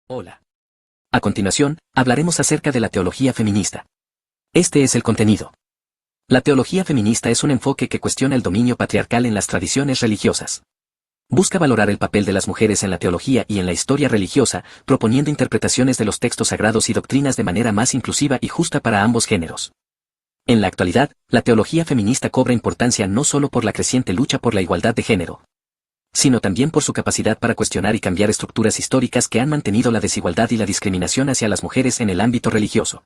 Hola. A continuación, hablaremos acerca de la teología feminista. Este es el contenido. La teología feminista es un enfoque que cuestiona el dominio patriarcal en las tradiciones religiosas. Busca valorar el papel de las mujeres en la teología y en la historia religiosa, proponiendo interpretaciones de los textos sagrados y doctrinas de manera más inclusiva y justa para ambos géneros. En la actualidad, la teología feminista cobra importancia no solo por la creciente lucha por la igualdad de género, sino también por su capacidad para cuestionar y cambiar estructuras históricas que han mantenido la desigualdad y la discriminación hacia las mujeres en el ámbito religioso.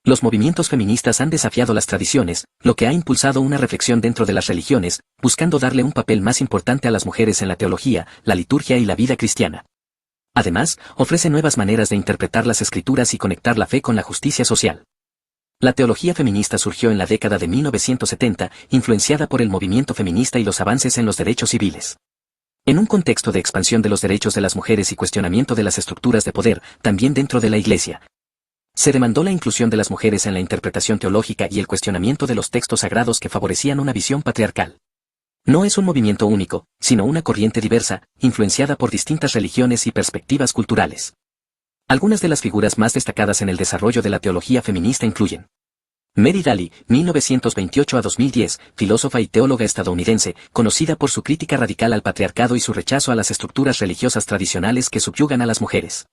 Los movimientos feministas han desafiado las tradiciones, lo que ha impulsado una reflexión dentro de las religiones, buscando darle un papel más importante a las mujeres en la teología, la liturgia y la vida cristiana. Además, ofrece nuevas maneras de interpretar las escrituras y conectar la fe con la justicia social. La teología feminista surgió en la década de 1970, influenciada por el movimiento feminista y los avances en los derechos civiles. En un contexto de expansión de los derechos de las mujeres y cuestionamiento de las estructuras de poder, también dentro de la Iglesia, se demandó la inclusión de las mujeres en la interpretación teológica y el cuestionamiento de los textos sagrados que favorecían una visión patriarcal. No es un movimiento único, sino una corriente diversa, influenciada por distintas religiones y perspectivas culturales. Algunas de las figuras más destacadas en el desarrollo de la teología feminista incluyen Mary Daly, 1928 a 2010, filósofa y teóloga estadounidense, conocida por su crítica radical al patriarcado y su rechazo a las estructuras religiosas tradicionales que subyugan a las mujeres.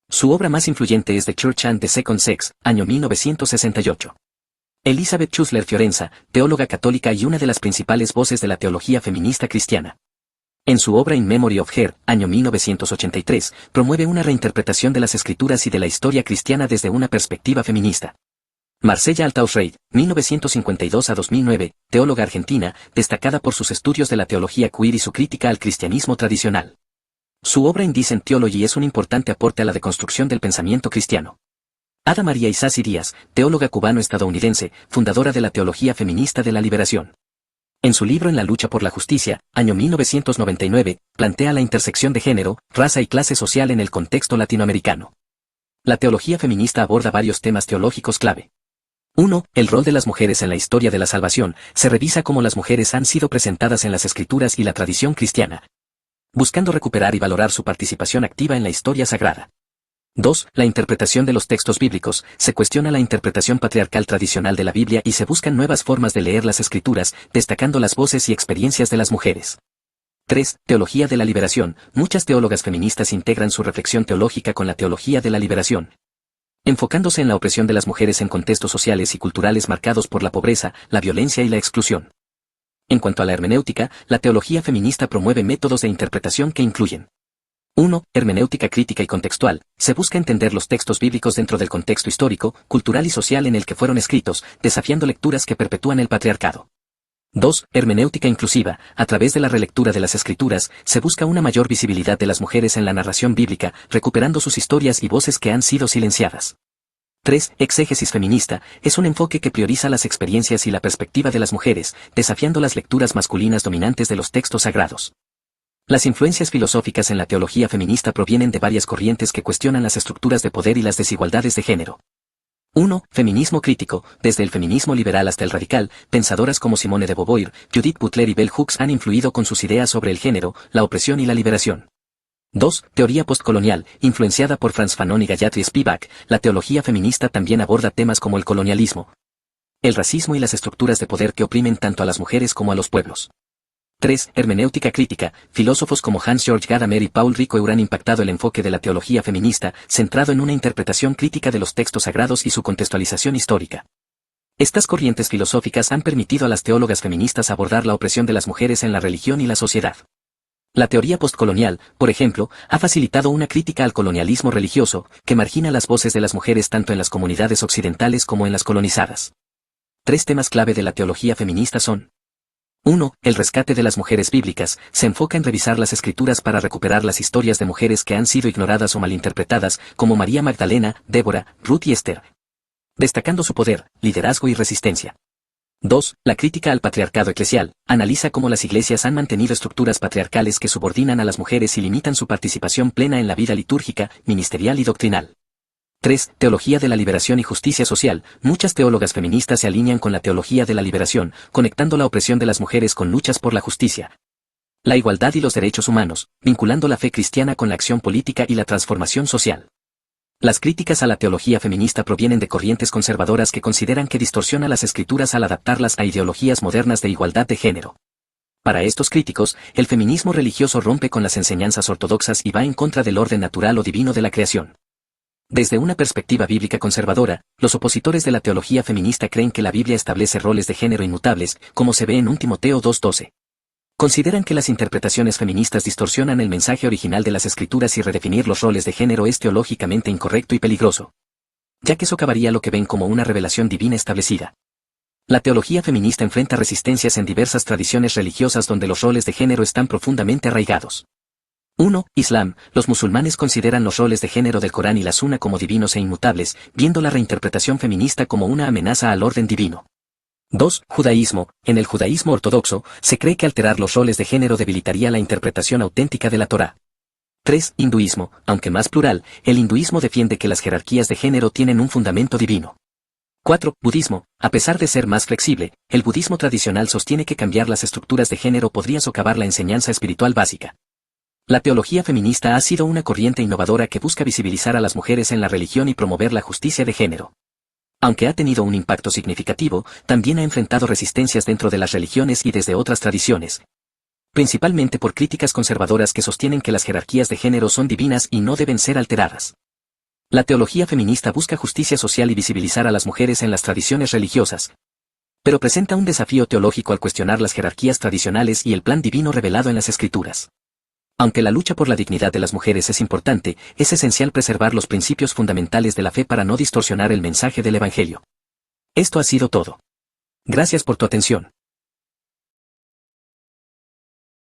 Su obra más influyente es The Church and the Second Sex, año 1968. Elizabeth Schüssler Fiorenza, teóloga católica y una de las principales voces de la teología feminista cristiana. En su obra In Memory of Her, año 1983, promueve una reinterpretación de las escrituras y de la historia cristiana desde una perspectiva feminista. Marcella Althaus-Reid, 1952 a 2009, teóloga argentina, destacada por sus estudios de la teología queer y su crítica al cristianismo tradicional. Su obra Indecent Theology es un importante aporte a la deconstrucción del pensamiento cristiano. Ada María Isasi Díaz, teóloga cubano-estadounidense, fundadora de la teología feminista de la liberación. En su libro En la lucha por la justicia, año 1999, plantea la intersección de género, raza y clase social en el contexto latinoamericano. La teología feminista aborda varios temas teológicos clave. 1. El rol de las mujeres en la historia de la salvación. Se revisa cómo las mujeres han sido presentadas en las escrituras y la tradición cristiana, buscando recuperar y valorar su participación activa en la historia sagrada. 2. La interpretación de los textos bíblicos. Se cuestiona la interpretación patriarcal tradicional de la Biblia y se buscan nuevas formas de leer las escrituras, destacando las voces y experiencias de las mujeres. 3. Teología de la liberación. Muchas teólogas feministas integran su reflexión teológica con la teología de la liberación, enfocándose en la opresión de las mujeres en contextos sociales y culturales marcados por la pobreza, la violencia y la exclusión. En cuanto a la hermenéutica, la teología feminista promueve métodos de interpretación que incluyen 1. Hermenéutica crítica y contextual. Se busca entender los textos bíblicos dentro del contexto histórico, cultural y social en el que fueron escritos, desafiando lecturas que perpetúan el patriarcado. 2. Hermenéutica inclusiva. A través de la relectura de las escrituras, se busca una mayor visibilidad de las mujeres en la narración bíblica, recuperando sus historias y voces que han sido silenciadas. 3. Exégesis feminista. Es un enfoque que prioriza las experiencias y la perspectiva de las mujeres, desafiando las lecturas masculinas dominantes de los textos sagrados. Las influencias filosóficas en la teología feminista provienen de varias corrientes que cuestionan las estructuras de poder y las desigualdades de género. 1. Feminismo crítico. Desde el feminismo liberal hasta el radical, pensadoras como Simone de Beauvoir, Judith Butler y Bell Hooks han influido con sus ideas sobre el género, la opresión y la liberación. 2. Teoría postcolonial. Influenciada por Frantz Fanon y Gayatri Spivak, la teología feminista también aborda temas como el colonialismo, el racismo y las estructuras de poder que oprimen tanto a las mujeres como a los pueblos. 3. Hermenéutica crítica. Filósofos como Hans-Georg Gadamer y Paul Ricoeur han impactado el enfoque de la teología feminista, centrado en una interpretación crítica de los textos sagrados y su contextualización histórica. Estas corrientes filosóficas han permitido a las teólogas feministas abordar la opresión de las mujeres en la religión y la sociedad. La teoría postcolonial, por ejemplo, ha facilitado una crítica al colonialismo religioso, que margina las voces de las mujeres tanto en las comunidades occidentales como en las colonizadas. 3 temas clave de la teología feminista son: 1. El rescate de las mujeres bíblicas. Se enfoca en revisar las escrituras para recuperar las historias de mujeres que han sido ignoradas o malinterpretadas, como María Magdalena, Débora, Ruth y Esther, destacando su poder, liderazgo y resistencia. 2. La crítica al patriarcado eclesial. Analiza cómo las iglesias han mantenido estructuras patriarcales que subordinan a las mujeres y limitan su participación plena en la vida litúrgica, ministerial y doctrinal. 3. Teología de la liberación y justicia social. Muchas teólogas feministas se alinean con la teología de la liberación, conectando la opresión de las mujeres con luchas por la justicia. La igualdad y los derechos humanos, vinculando la fe cristiana con la acción política y la transformación social. Las críticas a la teología feminista provienen de corrientes conservadoras que consideran que distorsiona las escrituras al adaptarlas a ideologías modernas de igualdad de género. Para estos críticos, el feminismo religioso rompe con las enseñanzas ortodoxas y va en contra del orden natural o divino de la creación. Desde una perspectiva bíblica conservadora, los opositores de la teología feminista creen que la Biblia establece roles de género inmutables, como se ve en 1 Timoteo 2:12. Consideran que las interpretaciones feministas distorsionan el mensaje original de las escrituras y redefinir los roles de género es teológicamente incorrecto y peligroso, ya que socavaría lo que ven como una revelación divina establecida. La teología feminista enfrenta resistencias en diversas tradiciones religiosas donde los roles de género están profundamente arraigados. 1. Islam. Los musulmanes consideran los roles de género del Corán y la Sunna como divinos e inmutables, viendo la reinterpretación feminista como una amenaza al orden divino. 2. Judaísmo. En el judaísmo ortodoxo, se cree que alterar los roles de género debilitaría la interpretación auténtica de la Torá. 3. Hinduismo. Aunque más plural, el hinduismo defiende que las jerarquías de género tienen un fundamento divino. 4. Budismo. A pesar de ser más flexible, el budismo tradicional sostiene que cambiar las estructuras de género podría socavar la enseñanza espiritual básica. La teología feminista ha sido una corriente innovadora que busca visibilizar a las mujeres en la religión y promover la justicia de género. Aunque ha tenido un impacto significativo, también ha enfrentado resistencias dentro de las religiones y desde otras tradiciones, principalmente por críticas conservadoras que sostienen que las jerarquías de género son divinas y no deben ser alteradas. La teología feminista busca justicia social y visibilizar a las mujeres en las tradiciones religiosas, pero presenta un desafío teológico al cuestionar las jerarquías tradicionales y el plan divino revelado en las Escrituras. Aunque la lucha por la dignidad de las mujeres es importante, es esencial preservar los principios fundamentales de la fe para no distorsionar el mensaje del Evangelio. Esto ha sido todo. Gracias por tu atención.